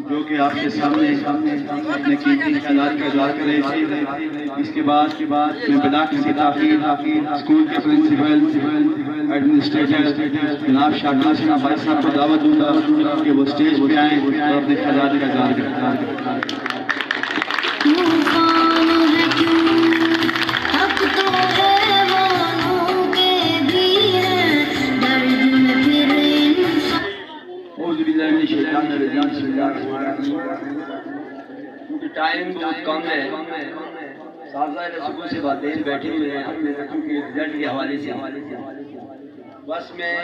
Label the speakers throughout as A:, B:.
A: جو کہ آپ کے سامنے اپنے قیمتی خیالات کا اظہار کر رہے تھے. اس کے بعد میں بلا کسی تاخیر اسکول کے پرنسپل ایڈمنسٹریٹر جناب شاکر حسین بھائی صاحب کو دعوت دوں گا کہ وہ اسٹیج پہ آئیں اور اپنے خیالات کا اظہار کریں. کیونکہ ٹائم بہت کم ہے. صاحبزادہ رسول سے باتیں بیٹھے ہوئے ہیں اپنے بچوں کے رزلٹ کے حوالے سے. بس میں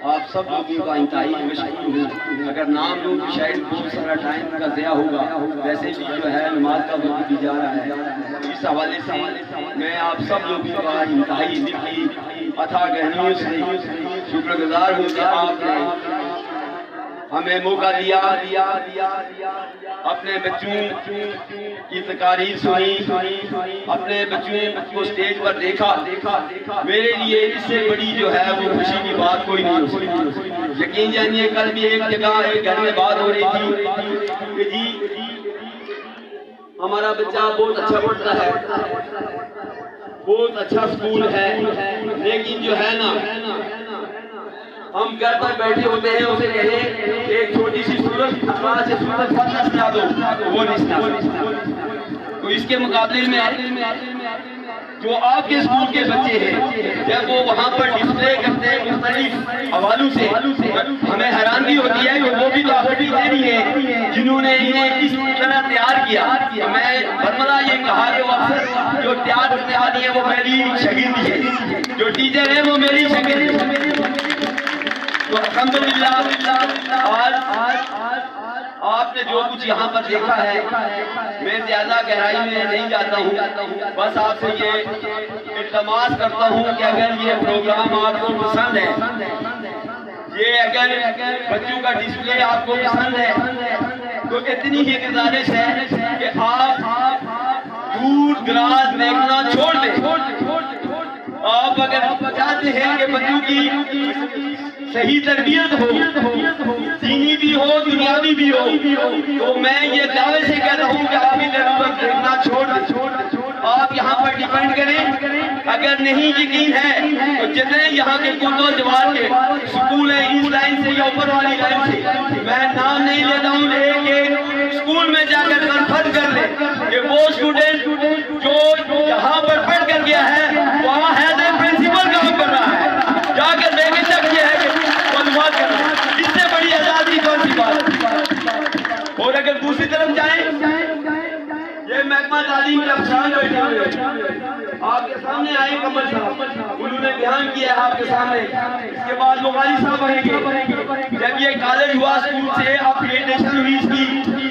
A: آپ سب لوگوں کا انتہائی مشکور ہوں. اگر نام لوں تو شاید بہت سارا ٹائم کا ضیاع ہوگا. ویسے بھی جو ہے نماز کا وقت بھی جا رہا ہے. اس حوالے سے میں آپ سب لوگوں کا انتہائی دل کی اتھاہ گہرائیوں سے شکر گزار ہوں کہ آپ نے ہمیں موقع دیا اپنے بچوں کی تقاریر سنی, اپنے بچوں کو اسٹیج پر دیکھا. میرے لیے اس سے بڑی جو ہے وہ خوشی کی بات کوئی نہیں ہو سکتی. یقین جانیے کل بھی ایک جگہ ایک گھر میں بات ہو رہی تھی کہ جی ہمارا بچہ بہت اچھا پڑھتا ہے, بہت اچھا اسکول ہے, لیکن جو ہے نا ہم گھر پر بیٹھے ہوتے ہیں اسے کہیں ایک چھوٹی سی سورت سے سورت فتح سنا دو, وہ نہیں سنا. تو اس کے مقابلے میں جو آپ کے اسکول کے بچے ہیں جب وہ وہاں پر ڈسپلے کرتے ہیں مختلف حوالوں سے, ہمیں حیرانگی ہوتی ہے کہ وہ بھی تو آپ ٹیچر ہی ہیں جنہوں نے انہیں اس طرح تیار کیا. میں برملا یہ کہا کہ وہ افسر جو تیار کرنے والی ہے وہ میری شاگردی ہے, جو ٹیچر ہے وہ میری شاگردی ہے. تو الحمدللہ آج آپ نے جو کچھ یہاں پر دیکھا ہے میں زیادہ گہرائی میں نہیں جاتا ہوں. بس آپ سے یہ التماس کرتا ہوں کہ اگر یہ پروگرام آپ کو پسند ہے, یہ اگر بچوں کا ڈسپلے آپ کو پسند ہے, تو اتنی ہی گزارش ہے کہ آپ دور دراز دیکھنا چھوڑ دیں. آپ اگر چاہتے ہیں کہ بچوں کی صحیح تربیت ہو, دینی بھی ہو دنیاوی بھی ہو, تو میں یہ دعوے سے کہتا ہوں کہ آپ ضرورت دیکھنا چھوڑ دیں. آپ یہاں پر ڈیپینڈ کریں. اگر نہیں یقین ہے تو جتنے یہاں کے کردو جوار کے سکول ہیں اس لائن سے یا اوپر والی لائن سے, میں نام نہیں لیتا ہوں, ایک سکول میں جا کر کنفرم کر لیں کہ وہ اسٹوڈنٹ جو یہاں پر پڑھ کر گیا ہے وہاں ہے پرنسپل کام کر رہا ہے, جا کر دیکھیں تک یہ ہے کہ معلومات کر رہا ہے. اس سے بڑی آزادی کون سی بات. اور اگر دوسری طرف جائیں, یہ محکمہ تعلیم کے افسران بیٹھے ہوئے آپ کے سامنے آئے کمل صاحب, انہوں نے بیان کیا ہے آپ کے سامنے. اس کے بعد مغالی صاحب آئیں گے. جب یہ کالج ہوا اسکول سے اپگریڈیشن ہوئی اس کی,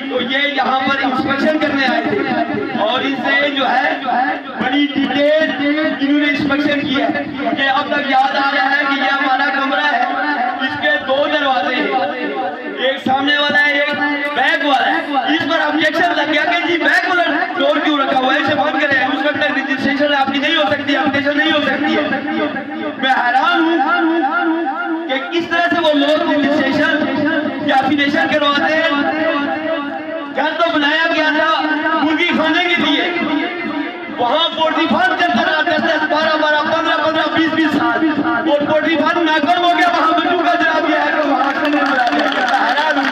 A: تو یہ یہاں پر انسپیکشن کرنے آئے تھے اور ان سے جو ہے بڑی ڈیٹیل انہوں نے انسپیکشن کیا. مجھے اب تک یاد آ رہا ہے کہ یہ ہمارا کمرہ ہے, اس کے 2 دروازے ہیں, ایک سامنے والا ہے ایک بیک والا ہے. اس پر آبجیکشن لگ گیا کہ جی بیک والا ڈور کیوں رکھا ہوا ہے, اسے بند کریں, اس وقت تک رجسٹریشن آپ کی نہیں ہو سکتی, اپلیکیشن نہیں ہو سکتی ہے. میں حیران ہوں کہ کس طرح سے وہ لوگ رجسٹریشن یا اپلیکیشن کرواتے ہیں. گھر تو بنایا گیا تھا مرغی کھانے کے لیے, وہاں پولٹری فارم چلتا رہا 10 12 15 20 سال, اور پولٹری فارم ناکام ہو گیا, وہاں بچوں کا جناب یہ ہے کہ وہاں سے نہیں بنا گیا. حیران ہوں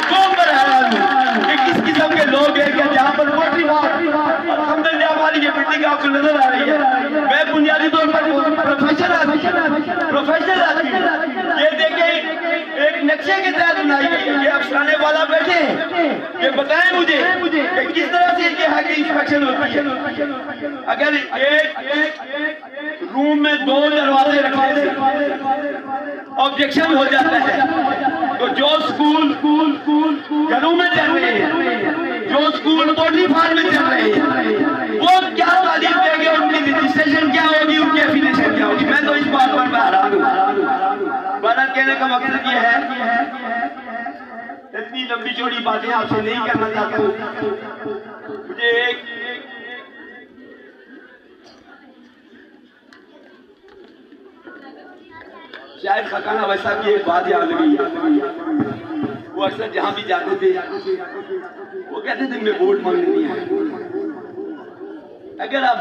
A: قوم پر حیران ہوں کہ کس قسم کے لوگ ہیں کہ جہاں پر پولٹری فارم الحمدللہ ہماری یہ بلڈنگ آپ کو نظر آ رہی ہے. میں بنیادی طور پر پروفیشنل آدمی ہوں. یہ دیکھیں ایک نقشے کے تحت بنائی گئی ہے. یہ افسرانے والا بیٹھے ہیں کہ بتائیں مجھے کہ کس طرح سے یہ ہے کہ انسپیکشن ہوتی ہے. اگر ایک روم میں 2 دروازے رکھنے سے آبجیکشن ہو جاتا ہے, تو جو سکول گھروں میں چل رہے ہیں, جو سکول پولٹری فارم میں چل رہے ہیں, وہ کیا تعلیم دیں گے, ان کی رجسٹریشن کیا ہوگی, ان کی ایفیلیشن کیا ہوگی. میں تو اس بات پر حیران ہوں. بہرحال کہنے کا مقصد یہ ہے, اتنی لمبی چوڑی باتیں آپ سے نہیں کرنا چاہتا ہوں. مجھے ایک شاید خاکانہ ویسا کی ایک بات یاد لگی ہے. وہ اکثر جہاں بھی جاتے تھے وہ کہتے تھے میں ووٹ مانگنے نہیں آیا. اگر آپ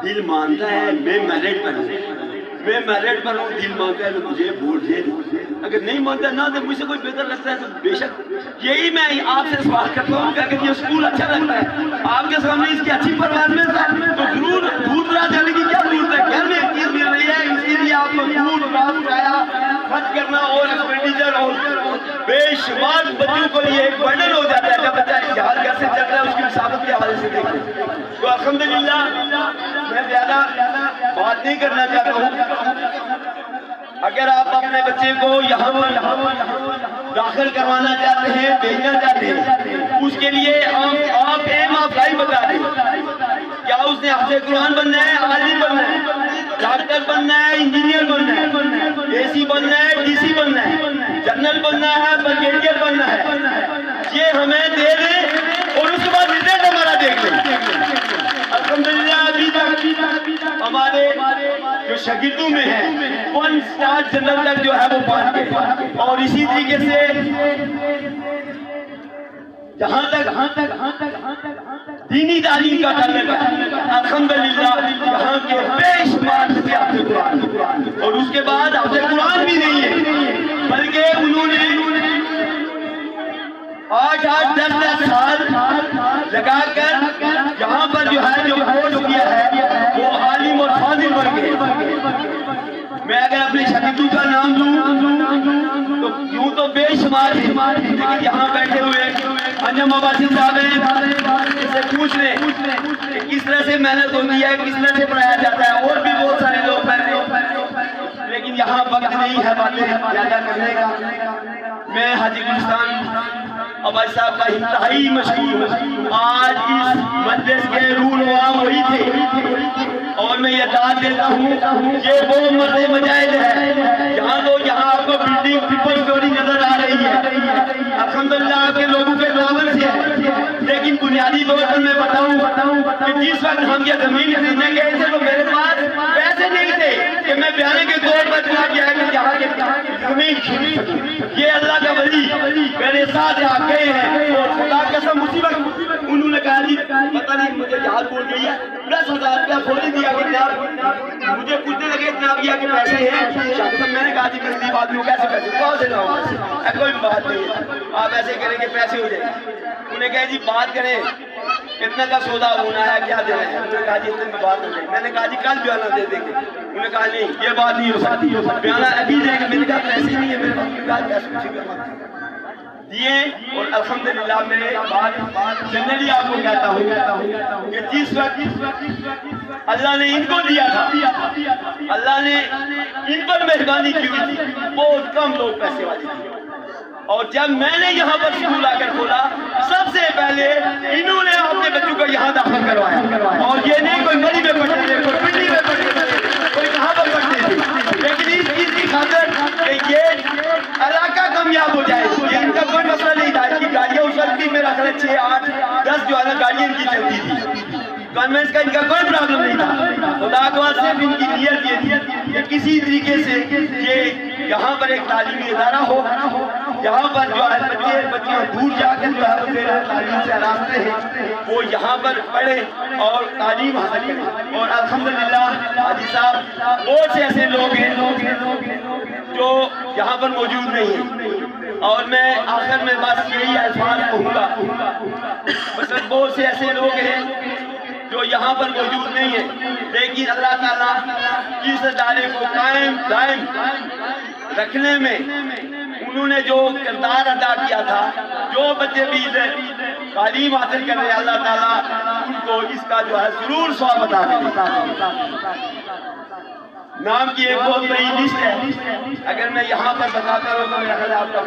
A: دل مانتا ہے میں میرٹ پر ہوں دل مانتا ہے تو مجھے ووٹ دے دو. اگر نہیں مانتا نہ تو مجھ سے کوئی بہتر لگتا ہے تو بے شک یہی میں آپ سے سوال کرتا ہوں کہ اگر یہ اسکول اچھا لگتا ہے آپ کے سامنے اس کی اچھی پروانمنٹ ہے تو ضرور دور دراز جانے کی کیا ضرورت ہے. گھر میں ایک چیز مل رہی ہے اسی لیے آپ کو دور دراز کرایہ خرچ کرنا اور ایکسپینڈیچر اور بے شمار بچوں کو یہ ایک برڈن ہو جاتا ہے. جب بچہ جہاز گھر سے چل رہا ہے اس کی مسافت کے حوالے سے دیکھیں تو الحمدللہ میں زیادہ بات نہیں کرنا چاہتا ہوں. اگر آپ اپنے بچے کو یہاں داخل کروانا چاہتے ہیں بھیجنا چاہتے ہیں اس کے لیے آپ ایم آف لائف بتا دیں. کیا اس نے حافظ قرآن بننا ہے عالم بننا ہے ڈاکٹر بننا ہے انجینئر بننا ہے اے سی بننا ہے ڈی سی بننا ہے جنرل بننا ہے بریگیڈیئر بننا ہے یہ ہمیں دے دیں اور اس کے بعد رزلٹ ہمارا دیکھ لیں. الحمدللہ ابھی تک ہمارے جو شاگردوں میں ہیں 1 سٹار جنرل تک جو ہے وہ پہنچ گئے اور اسی طریقے سے جہاں تک دینی تعلیم کا تعلق ہے الحمدللہ یہاں کے بے شمار سے حافظ قرآن اور اس کے بعد حافظ قرآن بھی نہیں ہے بلکہ انہوں نے 8-10 سال لگا کر یہاں پر جو ہے جو کورس کیا ہے وہ عالم اور فاضل بن گئے. میں اگر اپنے شاگردوں کا نام لوں تو یوں تو بے شمار ہے لیکن یہاں بیٹھے ہوئے انجم عباسی صاحب ہیں اس سے پوچھ لیں کہ کس طرح سے محنت ہوتی ہے کس طرح سے پڑھایا جاتا ہے. اور بھی بہت سارے لوگ بیٹھے لیکن یہاں وقت نہیں ہے باتیں زیادہ کرنے کا. میں حاجی گلستان عباسی صاحب کا انتہائی مشہور ہوں. آج اس مجلس کے روح نواں وہی تھے اور میں یہ داد دیتا ہوں یہ وہ مرد مجاہد ہے یہاں آپ کو بلڈنگ ٹرپل اسٹوری نظر آ رہی ہے الحمدللہ آپ کے لوگوں کے تعاون سے ہے. لیکن بنیادی طور پر میں بتاؤں کہ جس وقت ہم یہ زمین خریدنے گئے تھے تو میرے پاس پیسے نہیں تھے کہ میں بیانے کے طور پر چلا گیا کہ جہاں کے زمین خرید سکوں. یہ اللہ کا ولی میرے ساتھ آ گئے ہیں اور خدا قسم اسی وقت انہوں نے کہا جی پتہ نہیں مجھے جہاز بول گئی ہے 10,000 روپیہ فوری دیا کہ جناب مجھے پوچھنے لگے جناب یہ کہ پیسے ہیں شاہ صاحب میں نے کہا جی میں غریب آدمی ہوں کیسے پیسے کہاں سے لاؤں کوئی بات نہیں ہے آپ ایسے کریں گے پیسے ہو جائیں گے. انہیں کہا جی بات کریں کتنے کا سودا ہونا ہے کیا دینا ہے. انہوں نے کہا جی اتنے میں بات ہو جائے. میں نے کہا جی کل بیانہ دے دیں گے. انہوں نے کہا نہیں یہ بات نہیں ہو سکتی بیانہ ابھی دیں گے. میں نے کہا پیسے نہیں ہے میرے پاس. پیسے دیے اور الحمدللہ میں بات جنرلی آپ کو کہتا ہوں کہ جس وقت اللہ نے ان کو دیا تھا اللہ نے ان پر مہربانی کی ہوئی تھی بہت کم لوگ پیسے والے تھے. اور جب میں نے یہاں پر اسکول آ کر کھولا سب سے پہلے انہوں نے اپنے بچوں کو یہاں داخل کروایا. اور یہ نہیں کوئی مری میں پڑھتے تھے کوئی پنڈی میں پڑھتے تھے کوئی کہاں پر پڑھتے تھے لیکن اس چیز کی خاطر کہ یہ علاقہ کامیاب ہو جائے. یہ ان کا کوئی مسئلہ نہیں تھا. ان کی گاڑیاں اس وقت بھی میرا خیال 6, 8, 10 جو ہے نا گاڑیاں ان کی چلتی تھی. کانوینس کا ان کا کوئی پرابلم نہیں تھا. خدا کو صرف ان کی نیت یہ تھی کہ کسی طریقے سے یہ یہاں پر ایک تعلیمی ادارہ ہو یہاں پر جو ہے بچیاں دور جا کر جو ہے وہ تعلیم سے آراستہ ہیں وہ یہاں پر پڑھیں اور تعلیم حاصل کریں. اور الحمدللہ حاجی صاحب بہت سے ایسے لوگ ہیں جو یہاں پر موجود نہیں ہیں. اور میں آخر میں بس یہی الفاظ کہوں گا مثلا بہت سے ایسے لوگ ہیں جو یہاں پر موجود نہیں ہیں لیکن اللہ تعالیٰ اس ادارے کو قائم دائم رکھنے میں انہوں نے جو کردار ادا کیا تھا جو بچے بھی تعلیم حاصل کر رہے ہیں اللہ تعالیٰ ان کو اس کا جو ہے ضرور ثواب عطا کرے. نام کی ایک بہت بڑی لسٹ ہے اگر میں یہاں پر بتاتا ہوں تو میرا خیال آپ کا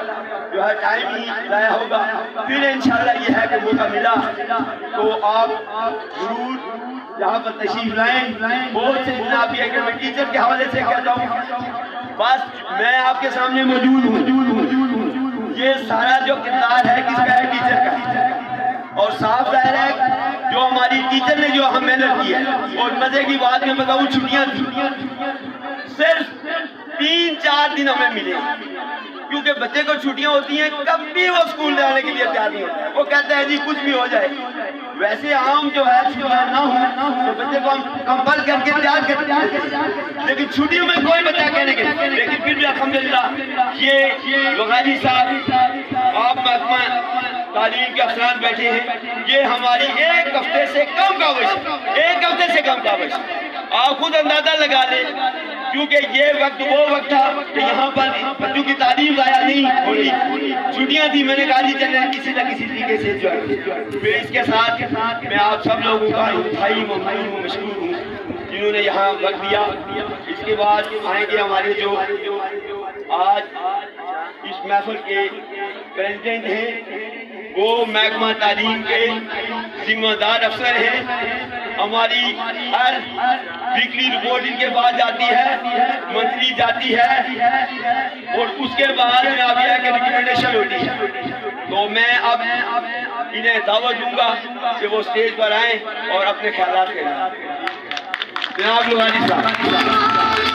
A: جو ہے ٹائم ہی ضائع ہوگا. پھر انشاءاللہ یہ ہے کہ موقع ملا تو آپ ضرور یہاں پر تشریف لائیں. بہت سے جناب یہ کہ میں ٹیچر کے حوالے سے کہتا ہوں بس میں آپ کے سامنے موجود ہوں. یہ سارا جو کردار ہے کس کا ہے ٹیچر کا اور صاف ظاہر ہے جو ہماری ٹیچر نے جو ہم محنت کی ہے. اور مزے کی بات میں بتاؤں چھٹیاں تھی صرف 3-4 دن ہمیں ملے کیونکہ بچے کو چھٹیاں ہوتی ہیں کبھی وہ اسکول جانے کے لیے تیار نہیں ہوتا ہے، وہ کہتا ہے جی کچھ بھی ہو جائے۔ ویسے عام جو ہے چھٹیاں نہ ہوں تو بچے کو ہم کمپل کر کے تیار کرتے ہیں، لیکن چھٹیوں میں کوئی بچہ کہنے کے، لیکن پھر بھی الحمدللہ یہ بغاری صاحب آپ محکمہ تعلیم کے افسران بیٹھے ہیں، یہ ہماری ایک ہفتے سے کم کاوش ہے، ایک ہفتے سے کم کاوش ہے۔ آپ خود اندازہ لگا لیں، کیونکہ یہ وقت وہ وقت تھا کہ یہاں پر بچوں کی تعلیم ضائع نہیں ہو رہی، چھٹیاں تھی، میں نے کہا جی چلیں کسی نہ کسی طریقے سے جو ہے۔ پھر اس کے ساتھ میں آپ سب لوگوں کا انتہائی ممنون ہوں، مشکور ہوں جنہوں نے یہاں وقت دیا۔ اس کے بعد آئیں گے ہمارے جو آج اس محفل کے پریزیڈنٹ ہیں، وہ محکمہ تعلیم کے ذمہ دار افسر ہیں۔ ہماری ہر ویکلی رپورٹ ان کے بعد جاتی ہے، منتھلی جاتی ہے، اور اس کے بعد جنابیہ کے ریکمنڈیشن ہوتی ہے۔ تو میں اب انہیں دعوت دوں گا کہ وہ اسٹیج پر آئیں اور اپنے خیالات کہیں۔ جناب لوہاری صاحب۔